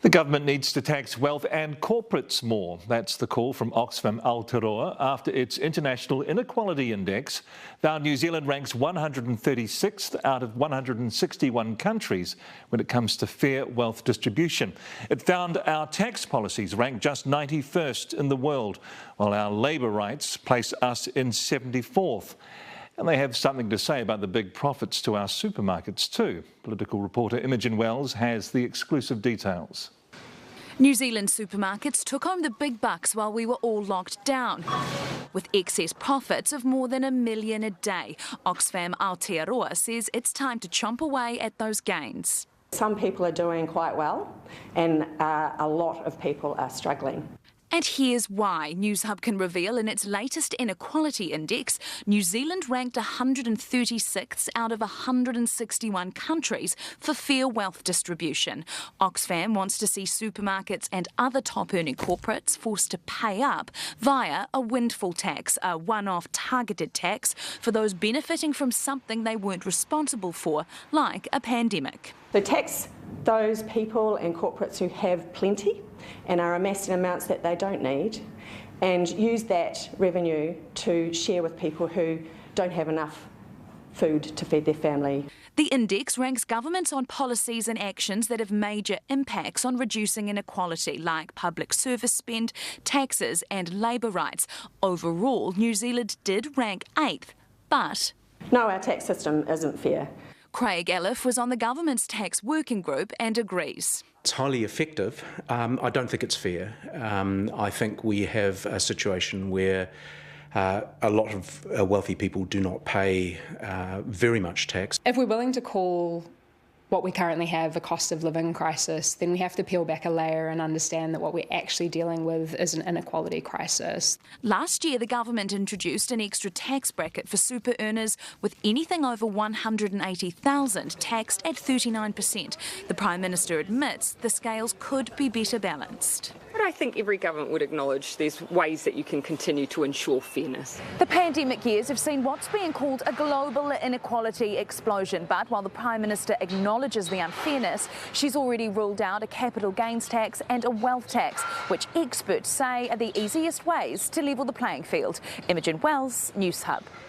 The government needs to tax wealth and corporates more. That's the call from Oxfam Aotearoa after its International Inequality Index found New Zealand ranks 136th out of 161 countries when it comes to fair wealth distribution. It found our tax policies rank just 91st in the world, while our labour rights place us in 74th. And they have something to say about the big profits to our supermarkets too. Political reporter Imogen Wells has the exclusive details. New Zealand supermarkets took home the big bucks while we were all locked down, with excess profits of more than $1 million a day. Oxfam Aotearoa says it's time to chomp away at those gains. Some people are doing quite well and a lot of people are struggling. And here's why. Newshub can reveal in its latest inequality index, New Zealand ranked 136th out of 161 countries for fair wealth distribution. Oxfam wants to see supermarkets and other top-earning corporates forced to pay up via a windfall tax, a one-off targeted tax for those benefiting from something they weren't responsible for, like a pandemic. So tax those people and corporates who have plenty and are amassing amounts that they don't need, and use that revenue to share with people who don't have enough food to feed their family. The index ranks governments on policies and actions that have major impacts on reducing inequality, like public service spend, taxes and labour rights. Overall, New Zealand did rank 8th, but... No, our tax system isn't fair. Craig Elliff was on the government's tax working group and agrees. It's highly effective. I don't think it's fair. I think we have a situation where a lot of wealthy people do not pay very much tax. If we're willing to call what we currently have a cost of living crisis, then we have to peel back a layer and understand that what we're actually dealing with is an inequality crisis. Last year, the government introduced an extra tax bracket for super earners with anything over $180,000 taxed at 39%. The Prime Minister admits the scales could be better balanced. But I think every government would acknowledge there's ways that you can continue to ensure fairness. The pandemic years have seen what's being called a global inequality explosion, but while the Prime Minister acknowledges the unfairness, she's already ruled out a capital gains tax and a wealth tax, which experts say are the easiest ways to level the playing field. Imogen Wells, Newshub.